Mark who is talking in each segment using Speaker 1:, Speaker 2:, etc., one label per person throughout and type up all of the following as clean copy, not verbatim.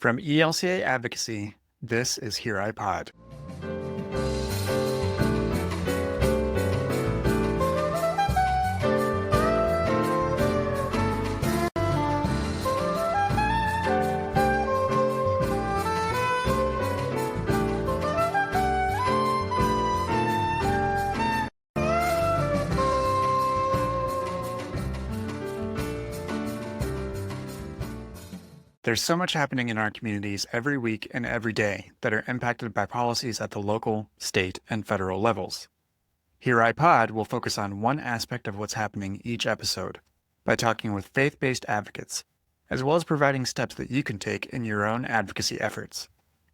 Speaker 1: From ELCA Advocacy, this is Here I Pod. There's so much happening in our communities every week and every day that are impacted by policies at the local, state, and federal levels. Here I Pod will focus on one aspect of what's happening each episode by talking with faith-based advocates, as well as providing steps that you can take in your own advocacy efforts.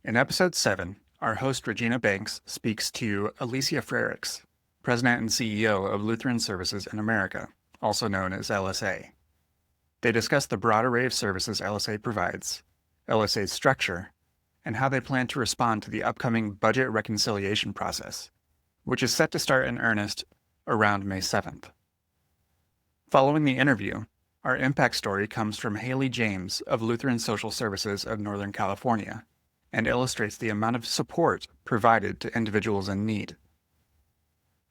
Speaker 1: In episode 7, our host Regina Banks speaks to Alesia Frerichs, President and CEO of Lutheran Services in America, also known as LSA. They discuss the broad array of services LSA provides, LSA's structure, and how they plan to respond to the upcoming budget reconciliation process, which is set to start in earnest around May 7th. Following the interview, our impact story comes from Hailea James of Lutheran Social Services of Northern California and illustrates the amount of support provided to individuals in need.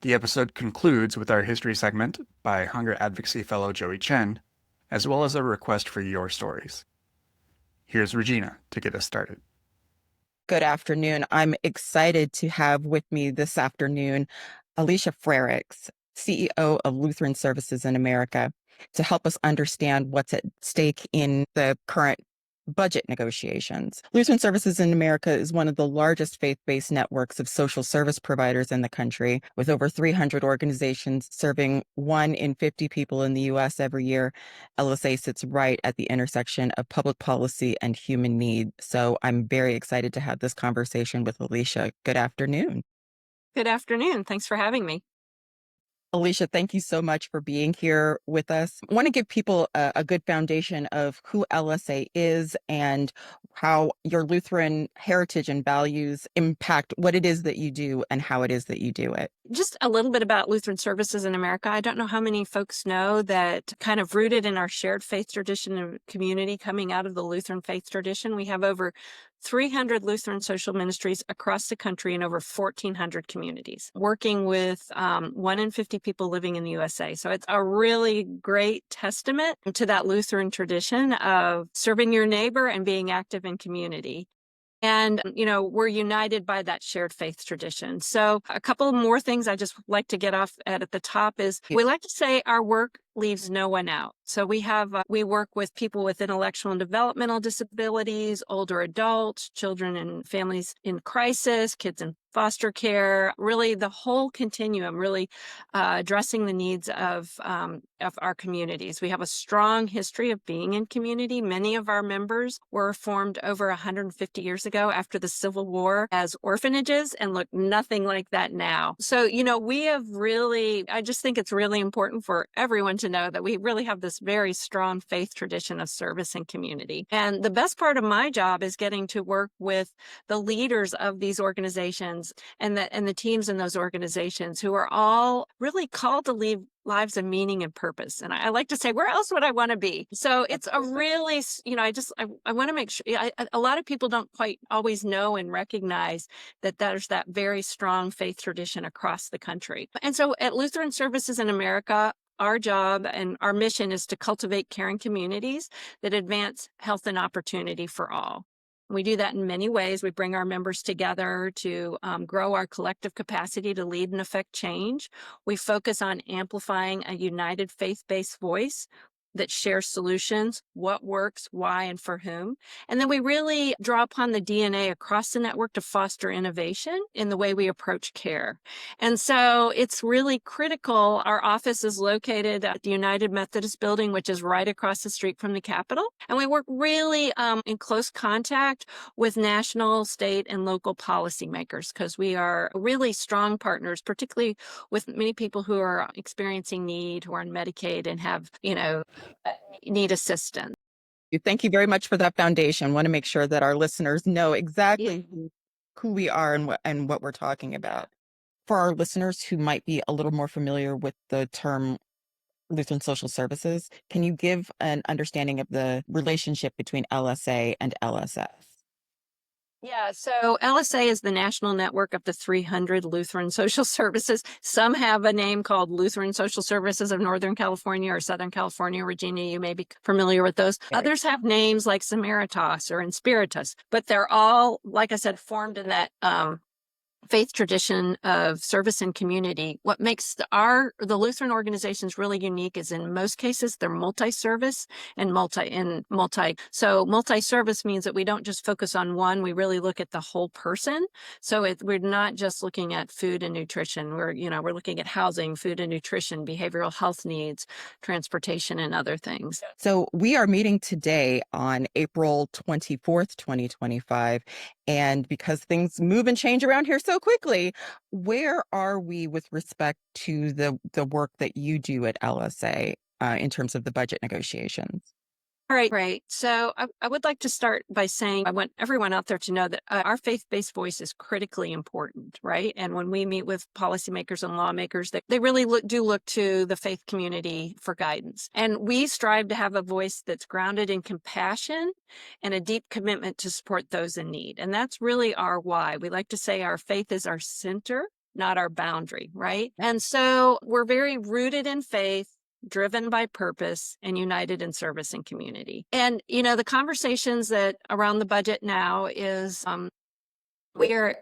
Speaker 1: The episode concludes with our history segment by Hunger Advocacy fellow Joey Chen, as well as a request for your stories. Here's Regina to get us started.
Speaker 2: Good afternoon. I'm excited to have with me this afternoon Alesia Frerichs, CEO of Lutheran Services in America, to help us understand what's at stake in the current budget negotiations. Lutheran Services in America is one of the largest faith-based networks of social service providers in the country, with over 300 organizations serving 1 in 50 people in the U.S. every year. LSA sits right at the intersection of public policy and human need. So I'm very excited to have this conversation with Alesia. Good afternoon.
Speaker 3: Good afternoon. Thanks for having me.
Speaker 2: Alesia, thank you so much for being here with us. I want to give people a good foundation of who LSA is and how your Lutheran heritage and values impact what it is that you do and how it is that you do it.
Speaker 3: Just a little bit about Lutheran Services in America. I don't know how many folks know that, kind of rooted in our shared faith tradition and community coming out of the Lutheran faith tradition. We have over 300 Lutheran social ministries across the country in over 1,400 communities, working with 1 in 50 people living in the USA. So it's a really great testament to that Lutheran tradition of serving your neighbor and being active in community. And, we're united by that shared faith tradition. So a couple more things I just like to get off at the top is we like to say our work leaves no one out. So we work with people with intellectual and developmental disabilities, older adults, children and families in crisis, kids in foster care, really the whole continuum, really addressing the needs of our communities. We have a strong history of being in community. Many of our members were formed over 150 years ago after the Civil War as orphanages and look nothing like that now. So, I just think it's really important for everyone to know that we really have this very strong faith tradition of service and community. And the best part of my job is getting to work with the leaders of these organizations and the teams in those organizations who are all really called to lead lives of meaning and purpose. And I like to say, where else would I want to be? So it's a really, I want to make sure, a lot of people don't quite always know and recognize that there's that very strong faith tradition across the country. And so at Lutheran Services in America, our job and our mission is to cultivate caring communities that advance health and opportunity for all. We do that in many ways. We bring our members together to grow our collective capacity to lead and affect change. We focus on amplifying a united faith-based voice that shares solutions, what works, why, and for whom. And then we really draw upon the DNA across the network to foster innovation in the way we approach care. And so it's really critical. Our office is located at the United Methodist Building, which is right across the street from the Capitol. And we work really in close contact with national, state, and local policymakers because we are really strong partners, particularly with many people who are experiencing need, who are on Medicaid and have, need assistance.
Speaker 2: Thank you very much for that foundation. I want to make sure that our listeners know exactly who we are and what we're talking about. For our listeners who might be a little more familiar with the term Lutheran Social Services. Can you give an understanding of the relationship between LSA and LSS?
Speaker 3: Yeah, so LSA is the national network of the 300 Lutheran Social Services. Some have a name called Lutheran Social Services of Northern California or Southern California. Regina, you may be familiar with those.
Speaker 2: Very.
Speaker 3: Others have names like Samaritas or Inspiritus, but they're all, like I said, formed in that faith tradition of service and community. What makes the Lutheran organizations really unique is in most cases they're multi-service and multi. So multi-service means that we don't just focus on one, we really look at the whole person. So we're not just looking at food and nutrition. We're looking at housing, food and nutrition, behavioral health needs, transportation, and other things.
Speaker 2: So we are meeting today on April 24th, 2025. And because things move and change around here so quickly, where are we with respect to the work that you do at LSA in terms of the budget negotiations?
Speaker 3: All right, great. So I would like to start by saying I want everyone out there to know that our faith-based voice is critically important, right? And when we meet with policymakers and lawmakers, they really look to the faith community for guidance. And we strive to have a voice that's grounded in compassion and a deep commitment to support those in need. And that's really our why. We like to say our faith is our center, not our boundary, right? And so we're very rooted in faith, driven by purpose, and united in service and community. And, the conversations that around the budget now is we are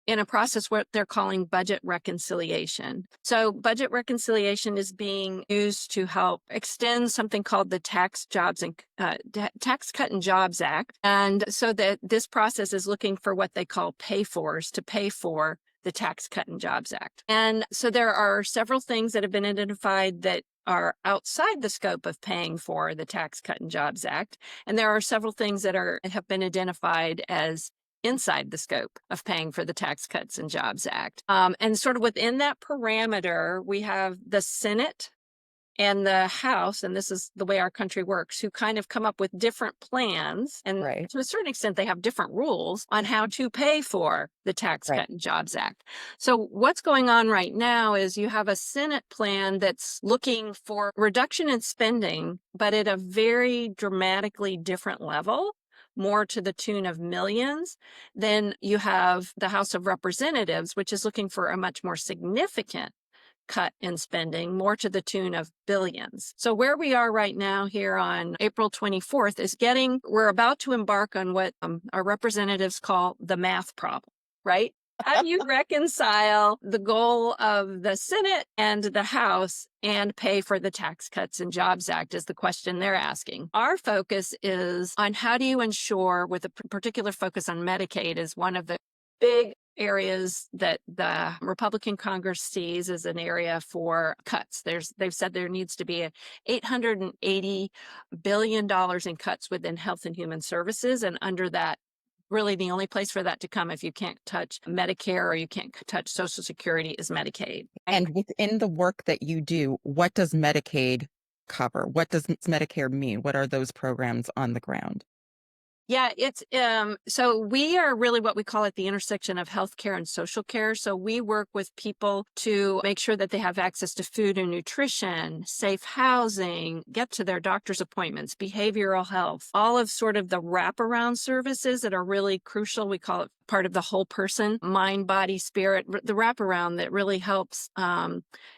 Speaker 3: in a process what they're calling budget reconciliation. So budget reconciliation is being used to help extend something called the Tax Cut and Jobs Act. And so that this process is looking for what they call pay-fors to pay for the Tax Cut and Jobs Act. And so there are several things that have been identified that are outside the scope of paying for the Tax Cut and Jobs Act. And there are several things that have been identified as inside the scope of paying for the Tax Cuts and Jobs Act. And sort of within that parameter, we have the Senate and the House, and this is the way our country works, who kind of come up with different plans. And
Speaker 2: Right.
Speaker 3: to a certain extent, they have different rules on how to pay for the Tax
Speaker 2: Right.
Speaker 3: Cut and Jobs Act. So what's going on right now is you have a Senate plan that's looking for reduction in spending, but at a very dramatically different level, more to the tune of millions. Then you have the House of Representatives, which is looking for a much more significant cut in spending, more to the tune of billions. So where we are right now here on April 24th is we're about to embark on what our representatives call the math problem, right? How do you reconcile the goal of the Senate and the House and pay for the Tax Cuts and Jobs Act is the question they're asking. Our focus is on how do you ensure, with a particular focus on Medicaid is one of the big areas that the Republican Congress sees as an area for cuts. They've said there needs to be $880 billion in cuts within health and human services. And under that, really the only place for that to come if you can't touch Medicare or you can't touch Social Security is Medicaid.
Speaker 2: And within the work that you do, what does Medicaid cover? What does Medicare mean? What are those programs on the ground?
Speaker 3: Yeah, it's so we are really what we call at the intersection of healthcare and social care. So we work with people to make sure that they have access to food and nutrition, safe housing, get to their doctor's appointments, behavioral health, all of sort of the wraparound services that are really crucial. We call it part of the whole person, mind, body, spirit, the wraparound that really helps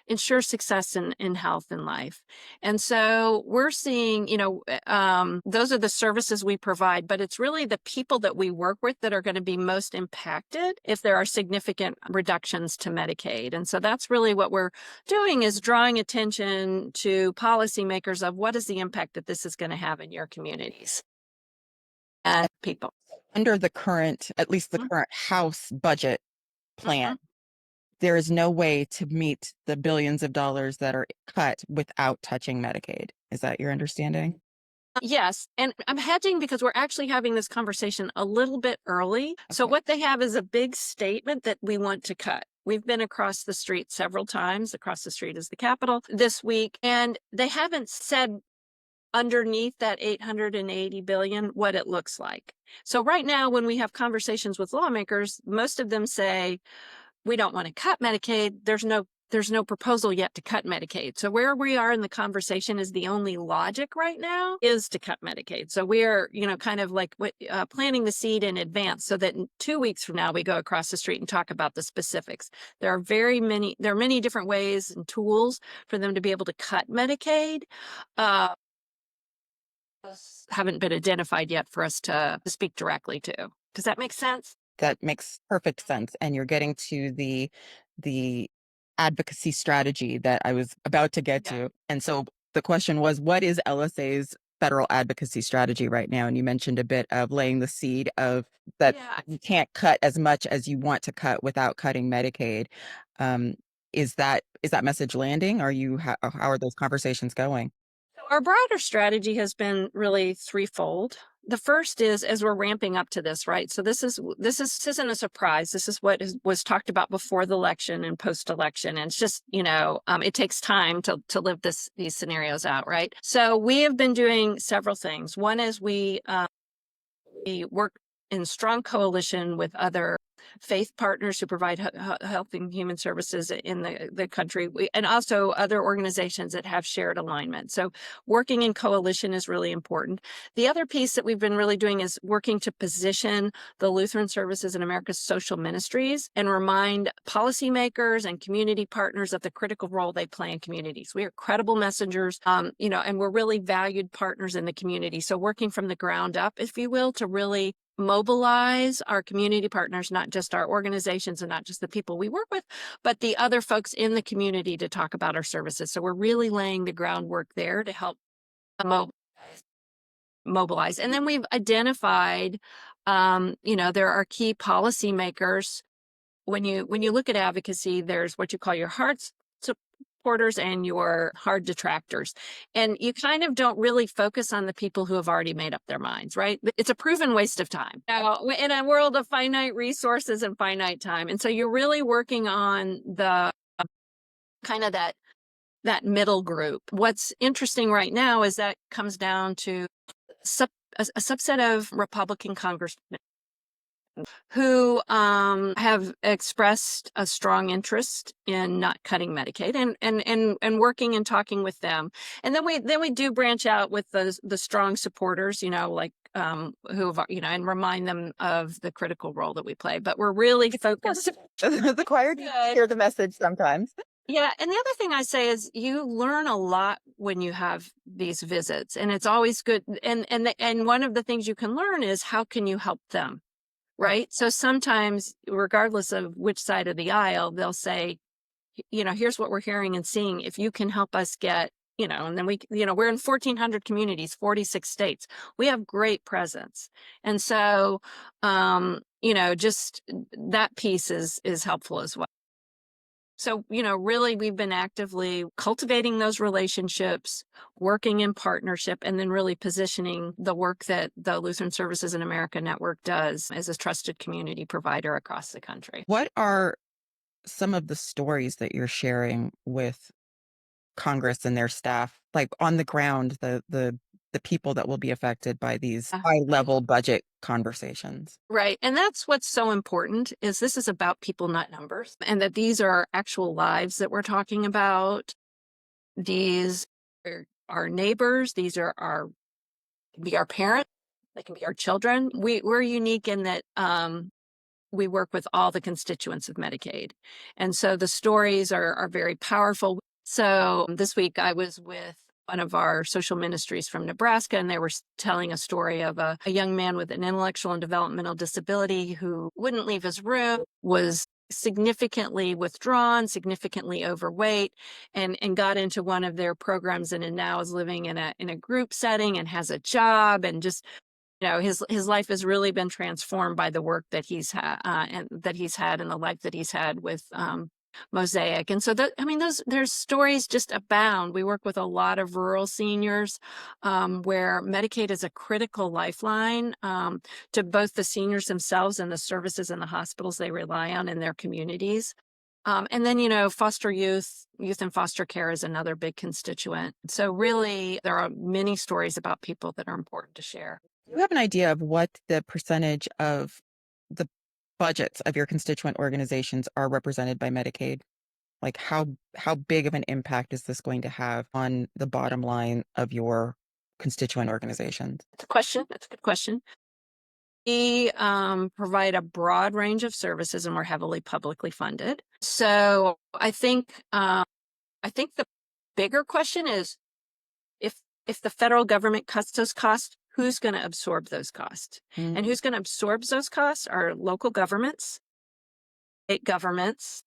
Speaker 3: ensure success in health and life. And so we're seeing, those are the services we provide, but it's really the people that we work with that are going to be most impacted if there are significant reductions to Medicaid. And so that's really what we're doing is drawing attention to policymakers of what is the impact that this is going to have in your communities and people.
Speaker 2: Under the current, at least the current House budget plan, there is no way to meet the billions of dollars that are cut without touching Medicaid. Is that your understanding?
Speaker 3: Yes. And I'm hedging because we're actually having this conversation a little bit early. Okay. So what they have is a big statement that we want to cut. We've been across the street several times. Across the street is the Capitol this week. And they haven't said underneath that $880 billion what it looks like. So right now, when we have conversations with lawmakers, most of them say, we don't want to cut Medicaid. There's there's no proposal yet to cut Medicaid. So where we are in the conversation is the only logic right now is to cut Medicaid. So we are, kind of like planting the seed in advance so that in 2 weeks from now, we go across the street and talk about the specifics. There are many different ways and tools for them to be able to cut Medicaid. Haven't been identified yet for us to speak directly to. Does that make sense?
Speaker 2: That makes perfect sense. And you're getting to the advocacy strategy that I was about to get to. And so the question was, what is LSA's federal advocacy strategy right now? And you mentioned a bit of laying the seed of that you can't cut as much as you want to cut without cutting Medicaid. Is that message landing? How are those conversations going?
Speaker 3: Our broader strategy has been really threefold. The first is, as we're ramping up to this, right? So this isn't a surprise. This is what was talked about before the election and post-election. And it's just, it takes time to live these scenarios out, right? So we have been doing several things. One is we work in strong coalition with other faith partners who provide health and human services in the country, and also other organizations that have shared alignment. So working in coalition is really important. The other piece that we've been really doing is working to position the Lutheran Services in America's social ministries and remind policymakers and community partners of the critical role they play in communities. We are credible messengers, and we're really valued partners in the community. So working from the ground up, if you will, to really mobilize our community partners, not just our organizations and not just the people we work with, but the other folks in the community to talk about our services. So we're really laying the groundwork there to help mobilize. And then we've identified, there are key policymakers. When you look at advocacy, there's what you call your hard supporters and your hard detractors. And you kind of don't really focus on the people who have already made up their minds, right? It's a proven waste of time. Now, in a world of finite resources and finite time. And so you're really working on the kind of that middle group. What's interesting right now is that comes down to a subset of Republican congressmen who have expressed a strong interest in not cutting Medicaid and working and talking with them. And then we do branch out with the strong supporters, who have, and remind them of the critical role that we play. But we're really focused.
Speaker 2: The choir can hear the message sometimes.
Speaker 3: Yeah. And the other thing I say is you learn a lot when you have these visits, and it's always good. And one of the things you can learn is how can you help them? Right. So sometimes, regardless of which side of the aisle, they'll say, here's what we're hearing and seeing. If you can help us get, and then we're in 1,400 communities, 46 states. We have great presence. And so, just that piece is helpful as well. So, really, we've been actively cultivating those relationships, working in partnership, and then really positioning the work that the Lutheran Services in America Network does as a trusted community provider across the country.
Speaker 2: What are some of the stories that you're sharing with Congress and their staff, like on the ground, the people that will be affected by these high-level budget conversations?
Speaker 3: Right. And that's what's so important is this is about people, not numbers, and that these are actual lives that we're talking about. These are our neighbors. These are can be our parents. They can be our children. We're unique in that we work with all the constituents of Medicaid. And so the stories are very powerful. So this week I was with one of our social ministries from Nebraska, and they were telling a story of a young man with an intellectual and developmental disability who wouldn't leave his room, was significantly withdrawn, significantly overweight, and got into one of their programs and now is living in a group setting and has a job, and just his life has really been transformed by the work that he's had and the life that he's had with Mosaic. And so there's stories just abound. We work with a lot of rural seniors where Medicaid is a critical lifeline to both the seniors themselves and the services and the hospitals they rely on in their communities. And then, foster youth and foster care is another big constituent. So really, there are many stories about people that are important to share.
Speaker 2: Do you have an idea of what the percentage of the budgets of your constituent organizations are represented by Medicaid? Like how big of an impact is this going to have on the bottom line of your constituent organizations?
Speaker 3: It's a question. That's a good question. We provide a broad range of services, and we're heavily publicly funded. So I think the bigger question is if the federal government cuts those costs, who's going to absorb those costs?
Speaker 2: Mm.
Speaker 3: And who's going to absorb those costs are local governments, state governments,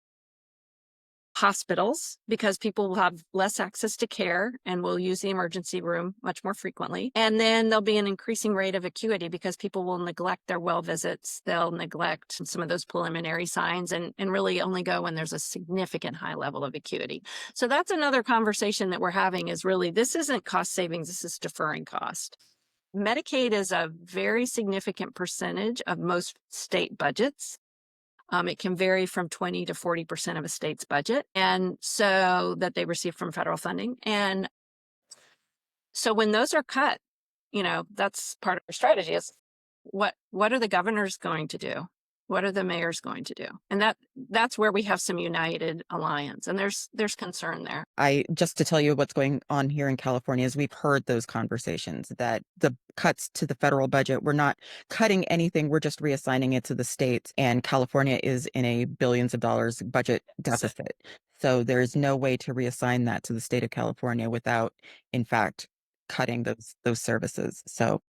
Speaker 3: hospitals, because people will have less access to care and will use the emergency room much more frequently. And then there'll be an increasing rate of acuity because people will neglect their well visits. They'll neglect some of those preliminary signs and really only go when there's a significant high level of acuity. So that's another conversation that we're having is really, this isn't cost savings, this is deferring cost. Medicaid is a very significant percentage of most state budgets. It can vary from 20 to 40% of a state's budget, and so that they receive from federal funding. And so when those are cut, that's part of our strategy is what are the governors going to do? What are the mayors going to do? And that's where we have some united alliance, and there's concern there.
Speaker 2: Just to tell you what's going on here in California is we've heard those conversations that the cuts to the federal budget, we're not cutting anything, we're just reassigning it to the states, and California is in a billions of dollars budget deficit. So there's no way to reassign that to the state of California without, in fact, cutting those services. So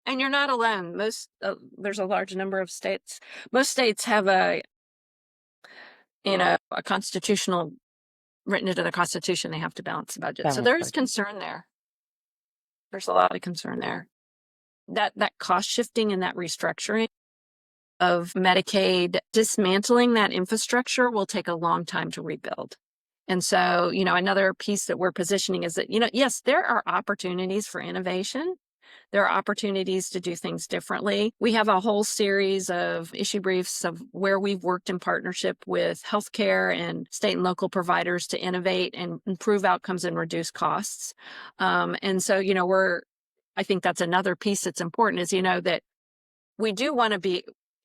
Speaker 3: And you're not alone. There's a large number of states. Most states have a constitutional written into the Constitution. They have to balance the budget. So
Speaker 2: balance
Speaker 3: there is
Speaker 2: budget.
Speaker 3: concern there. There's a lot of concern there. That cost shifting and that restructuring of Medicaid, dismantling that infrastructure will take a long time to rebuild. And so, another piece that we're positioning is that, yes, there are opportunities for innovation. There are opportunities to do things differently. We have a whole series of issue briefs of where we've worked in partnership with healthcare and state and local providers to innovate and improve outcomes and reduce costs. And so, I think that's another piece that's important is, that we do want to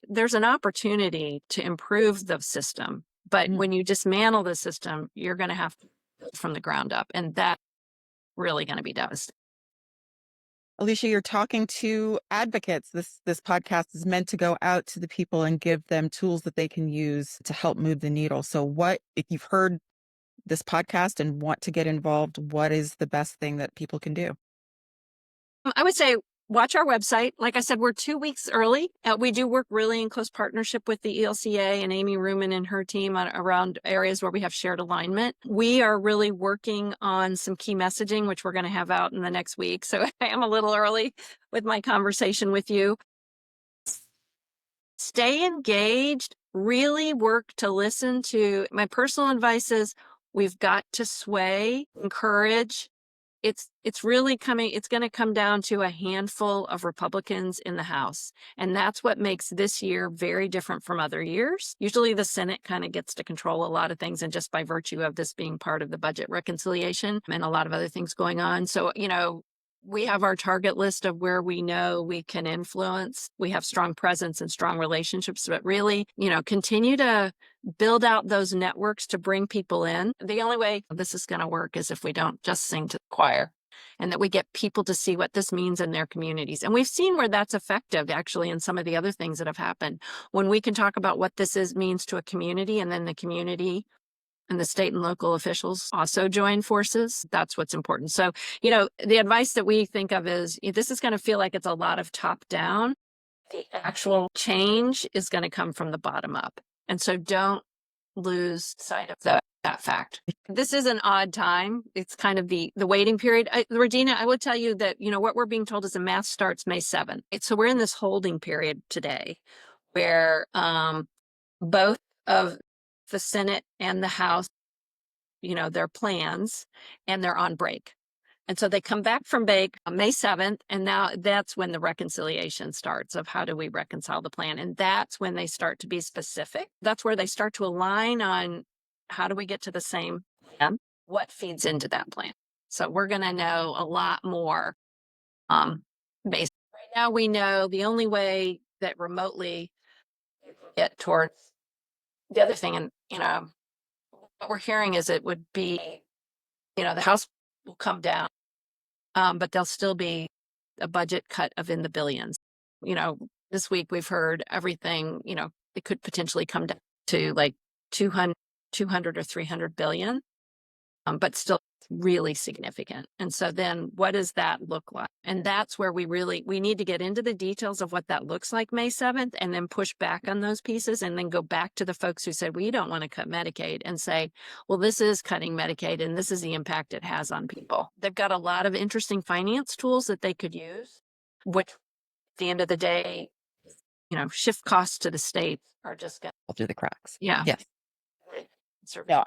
Speaker 3: there's an opportunity to improve the system. But when you dismantle the system, you're going to have to build from the ground up. And that's really going to be devastating.
Speaker 2: Alesia, you're talking to advocates. This podcast is meant to go out to the people and give them tools that they can use to help move the needle. So if you've heard this podcast and want to get involved, what is the best thing that people can do?
Speaker 3: I would say watch our website. Like I said, we're 2 weeks early. We do work really in close partnership with the ELCA and Amy Ruman and her team around areas where we have shared alignment. We are really working on some key messaging, which we're going to have out in the next week. So I am a little early with my conversation with you. Stay engaged, really work to listen to. My personal advice is we've got to sway, encourage. It's really it's going to come down to a handful of Republicans in the House. And that's what makes this year very different from other years. Usually the Senate kind of gets to control a lot of things, and just by virtue of this being part of the budget reconciliation and a lot of other things going on. So, we have our target list of where we know we can influence. We have strong presence and strong relationships, but really, continue to build out those networks to bring people in. The only way this is going to work is if we don't just sing to the choir, and that we get people to see what this means in their communities. And we've seen where that's effective, actually, in some of the other things that have happened. When we can talk about what this means to a community, and then the community and the state and local officials also join forces, that's what's important. So, the advice that we think of is this is going to feel like it's a lot of top down. The actual change is going to come from the bottom up. And so don't lose sight of that fact. This is an odd time. It's kind of the waiting period. Regina, I would tell you that, what we're being told is the math starts May 7th. So we're in this holding period today where both of the Senate and the House, their plans, and they're on break. And so they come back from break on May 7th, and now that's when the reconciliation starts of how do we reconcile the plan. And that's when they start to be specific. That's where they start to align on how do we get to the same plan, what feeds into that plan. So we're going to know a lot more. Based right now, we know the only way that remotely get towards the other thing, and what we're hearing is it would be, the House will come down, but there'll still be a budget cut of in the billions. This week we've heard everything, it could potentially come down to like 200 or 300 billion, but still really significant. And so then what does that look like? And that's where we need to get into the details of what that looks like May 7th, and then push back on those pieces, and then go back to the folks who said, we don't want to cut Medicaid, and say, well, this is cutting Medicaid and this is the impact it has on people. They've got a lot of interesting finance tools that they could use, which at the end of the day, shift costs to the states are just going
Speaker 2: Fall through the cracks.
Speaker 3: yeah.
Speaker 2: Yes. No,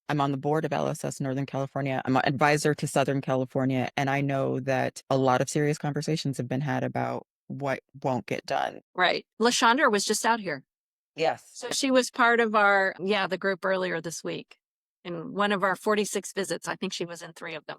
Speaker 2: I'm on the board of LSS Northern California. I'm an advisor to Southern California, and I know that a lot of serious conversations have been had about what won't get done.
Speaker 3: Right. LaShondra was just out here.
Speaker 2: Yes.
Speaker 3: So she was part of the group earlier this week. In one of our 46 visits, I think she was in 3 of them.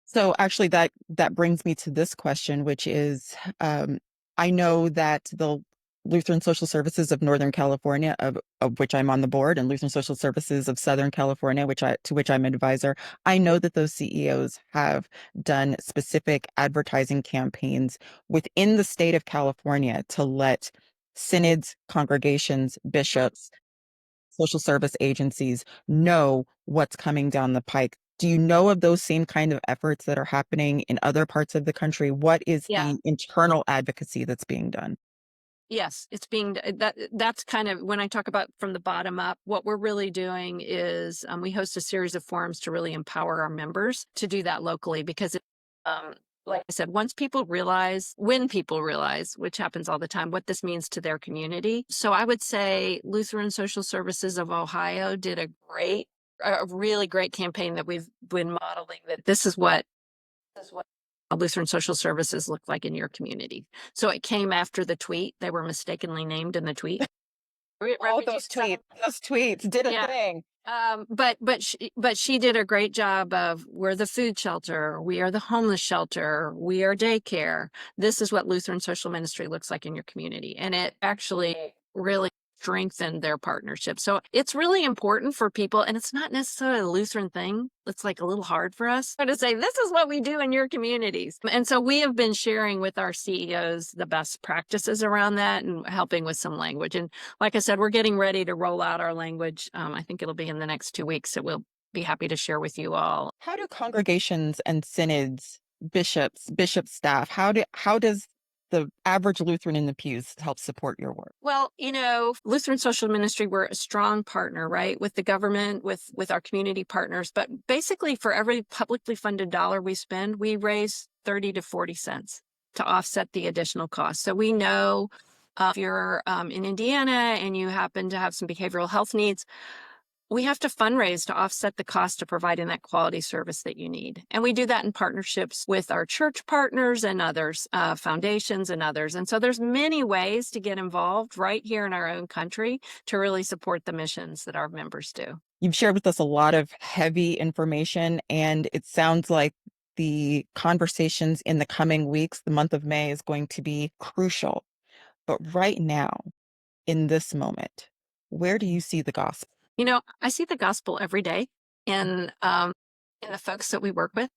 Speaker 2: So actually that brings me to this question, which is, I know that the Lutheran Social Services of Northern California, of which I'm on the board, and Lutheran Social Services of Southern California, to which I'm an advisor. I know that those CEOs have done specific advertising campaigns within the state of California to let synods, congregations, bishops, social service agencies know what's coming down the pike. Do you know of those same kind of efforts that are happening in other parts of the country? What is the internal advocacy that's being done?
Speaker 3: Yes, it's being that's kind of when I talk about from the bottom up, what we're really doing is we host a series of forums to really empower our members to do that locally, because like I said, when people realize, which happens all the time, what this means to their community. So I would say Lutheran Social Services of Ohio did a really great campaign that we've been modeling, that this is what Lutheran Social Services look like in your community. So it came after the tweet. They were mistakenly named in the tweet.
Speaker 2: Those tweets did a thing.
Speaker 3: But she did a great job of, we're the food shelter, we are the homeless shelter, we are daycare. This is what Lutheran social ministry looks like in your community. And it actually really strengthened their partnership. So it's really important for people, and it's not necessarily a Lutheran thing. It's like a little hard for us to say, this is what we do in your communities. And so we have been sharing with our CEOs the best practices around that and helping with some language. And like I said, we're getting ready to roll out our language. I think it'll be in the next 2 weeks. So we'll be happy to share with you all.
Speaker 2: How do congregations and synods, bishop staff, how does the average Lutheran in the pews help support your work?
Speaker 3: Well, Lutheran Social Ministry, we're a strong partner, right, with the government, with our community partners. But basically, for every publicly funded dollar we spend, we raise 30 to 40 cents to offset the additional costs. So we know if you're in Indiana and you happen to have some behavioral health needs, we have to fundraise to offset the cost of providing that quality service that you need. And we do that in partnerships with our church partners and others, foundations and others. And so there's many ways to get involved right here in our own country to really support the missions that our members do.
Speaker 2: You've shared with us a lot of heavy information, and it sounds like the conversations in the coming weeks, the month of May, is going to be crucial. But right now, in this moment, where do you see the gospel?
Speaker 3: I see the gospel every day in the folks that we work with,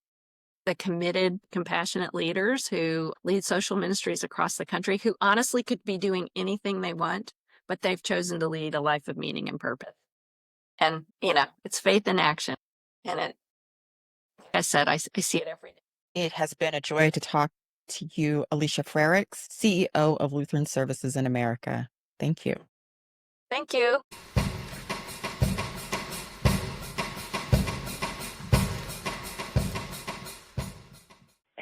Speaker 3: the committed, compassionate leaders who lead social ministries across the country, who honestly could be doing anything they want, but they've chosen to lead a life of meaning and purpose. And, it's faith in action. And like I said, I see it every day.
Speaker 2: It has been a joy to talk to you, Alesia Frerichs, CEO of Lutheran Services in America. Thank you.
Speaker 3: Thank you.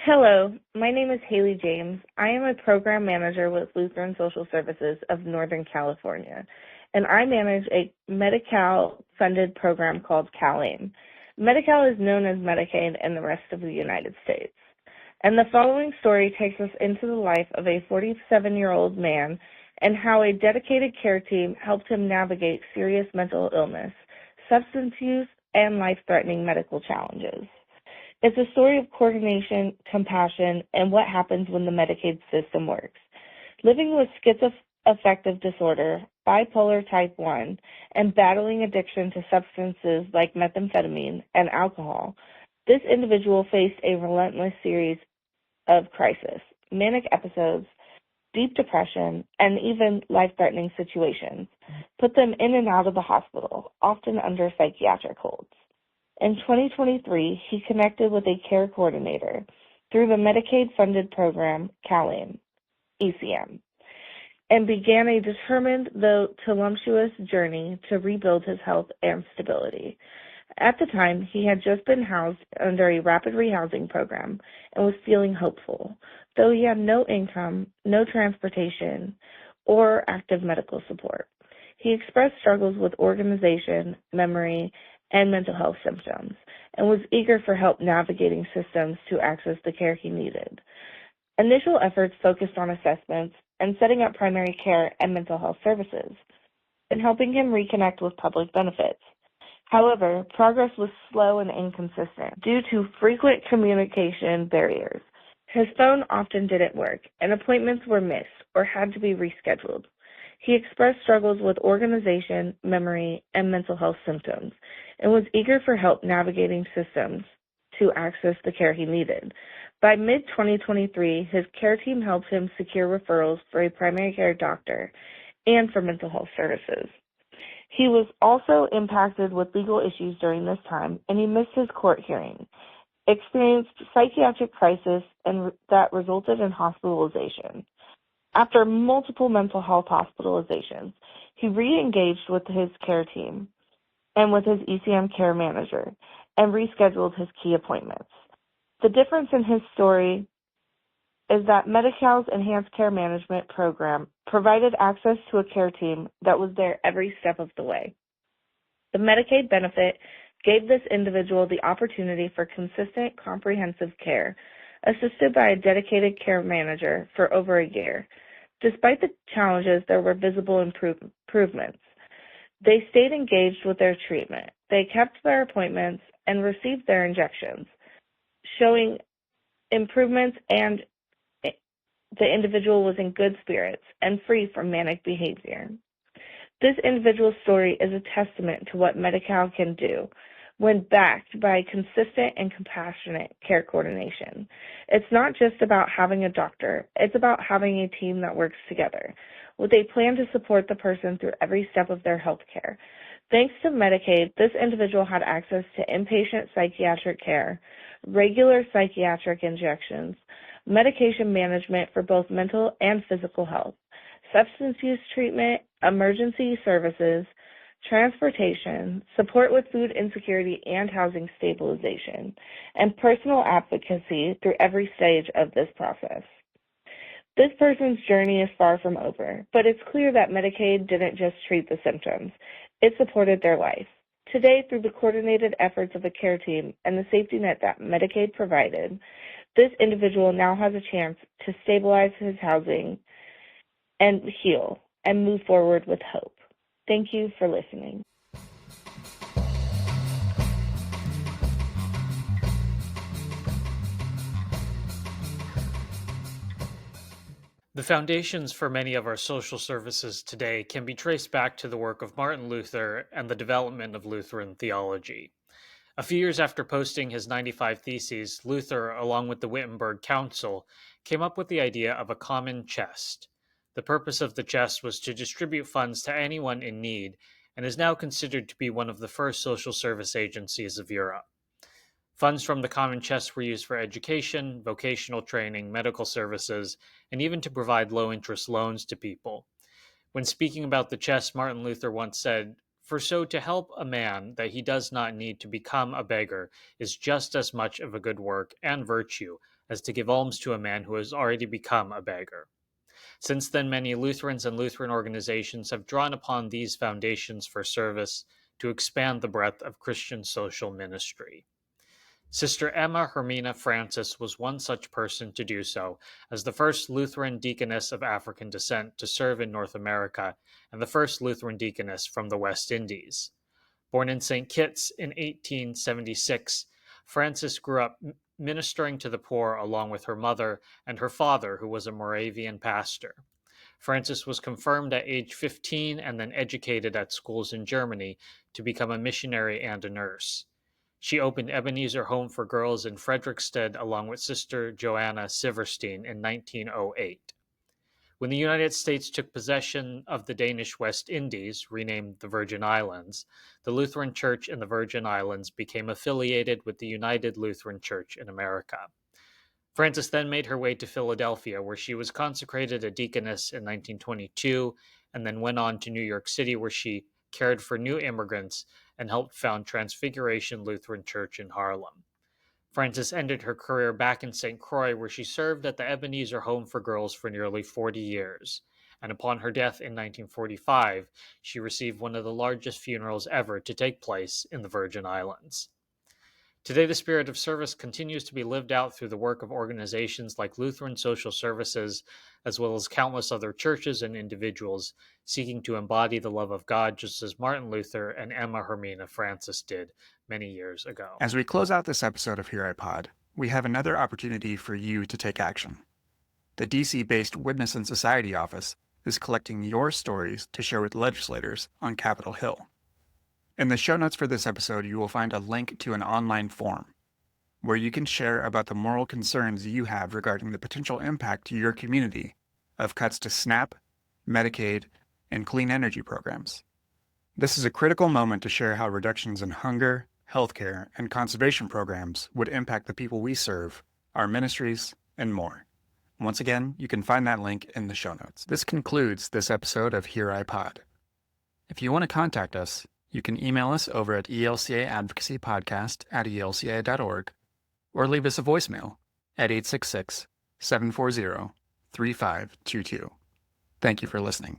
Speaker 4: Hello, my name is Haley James. I am a program manager with Lutheran Social Services of Northern California, and I manage a Medi-Cal funded program called CalAIM. Medi-Cal is known as Medicaid in the rest of the United States. And the following story takes us into the life of a 47-year-old man and how a dedicated care team helped him navigate serious mental illness, substance use, and life-threatening medical challenges. It's a story of coordination, compassion, and what happens when the Medicaid system works. Living with schizoaffective disorder, bipolar type 1, and battling addiction to substances like methamphetamine and alcohol, this individual faced a relentless series of crises, manic episodes, deep depression, and even life-threatening situations put them in and out of the hospital, often under psychiatric holds. In 2023, he connected with a care coordinator through the Medicaid-funded program CalAIM, ECM, and began a determined, though tumultuous, journey to rebuild his health and stability. At the time, he had just been housed under a rapid rehousing program and was feeling hopeful, though he had no income, no transportation, or active medical support. He expressed struggles with organization, memory, and mental health symptoms, and was eager for help navigating systems to access the care he needed. Initial efforts focused on assessments and setting up primary care and mental health services, and helping him reconnect with public benefits. However, progress was slow and inconsistent due to frequent communication barriers. His phone often didn't work, and appointments were missed or had to be rescheduled. He expressed struggles with organization, memory, and mental health symptoms, and was eager for help navigating systems to access the care he needed. By mid-2023, his care team helped him secure referrals for a primary care doctor and for mental health services. He was also impacted with legal issues during this time, and he missed his court hearing, experienced psychiatric crisis, and that resulted in hospitalization. After multiple mental health hospitalizations, he re-engaged with his care team and with his ECM care manager and rescheduled his key appointments. The difference in his story is that Medi-Cal's Enhanced Care Management Program provided access to a care team that was there every step of the way. The Medicaid benefit gave this individual the opportunity for consistent, comprehensive care, assisted by a dedicated care manager for over a year. Despite the challenges, there were visible improvements. They stayed engaged with their treatment. They kept their appointments and received their injections, showing improvements, and the individual was in good spirits and free from manic behavior. This individual's story is a testament to what Medi-Cal can do when backed by consistent and compassionate care coordination. It's not just about having a doctor, it's about having a team that works together with a plan to support the person through every step of their health care. Thanks to Medicaid, this individual had access to inpatient psychiatric care, regular psychiatric injections, medication management for both mental and physical health, substance use treatment, emergency services, transportation, support with food insecurity and housing stabilization, and personal advocacy through every stage of this process. This person's journey is far from over, but it's clear that Medicaid didn't just treat the symptoms, it supported their life. Today, through the coordinated efforts of a care team and the safety net that Medicaid provided, this individual now has a chance to stabilize his housing and heal and move forward with hope. Thank you for listening.
Speaker 5: The foundations for many of our social services today can be traced back to the work of Martin Luther and the development of Lutheran theology. A few years after posting his 95 Theses, Luther, along with the Wittenberg Council, came up with the idea of a common chest. The purpose of the chest was to distribute funds to anyone in need, and is now considered to be one of the first social service agencies of Europe. Funds from the common chest were used for education, vocational training, medical services, and even to provide low-interest loans to people. When speaking about the chest, Martin Luther once said, "For so to help a man that he does not need to become a beggar is just as much of a good work and virtue as to give alms to a man who has already become a beggar." Since then, many Lutherans and Lutheran organizations have drawn upon these foundations for service to expand the breadth of Christian social ministry. Sister Emma Hermina Francis was one such person to do so, as the first Lutheran deaconess of African descent to serve in North America and the first Lutheran deaconess from the West Indies. Born in St. Kitts in 1876, Francis grew up ministering to the poor along with her mother and her father, who was a Moravian pastor. Frances was confirmed at age 15 and then educated at schools in Germany to become a missionary and a nurse. She opened Ebenezer Home for Girls in Frederiksted along with Sister Joanna Siverstein in 1908. When the United States took possession of the Danish West Indies, renamed the Virgin Islands, the Lutheran Church in the Virgin Islands became affiliated with the United Lutheran Church in America. Frances then made her way to Philadelphia, where she was consecrated a deaconess in 1922, and then went on to New York City, where she cared for new immigrants and helped found Transfiguration Lutheran Church in Harlem. Frances ended her career back in St. Croix, where she served at the Ebenezer Home for Girls for nearly 40 years. And upon her death in 1945, she received one of the largest funerals ever to take place in the Virgin Islands. Today, the spirit of service continues to be lived out through the work of organizations like Lutheran Social Services, as well as countless other churches and individuals seeking to embody the love of God, just as Martin Luther and Emma Hermina Francis did many years ago.
Speaker 1: As we close out this episode of Here I Pod, we have another opportunity for you to take action. The DC-based Witness and Society Office is collecting your stories to share with legislators on Capitol Hill. In the show notes for this episode, you will find a link to an online form where you can share about the moral concerns you have regarding the potential impact to your community of cuts to SNAP, Medicaid, and clean energy programs. This is a critical moment to share how reductions in hunger, healthcare, and conservation programs would impact the people we serve, our ministries, and more. Once again, you can find that link in the show notes. This concludes this episode of Here I Pod. If you want to contact us, you can email us over at elcaadvocacypodcast@elca.org or leave us a voicemail at 866-740-3522. Thank you for listening.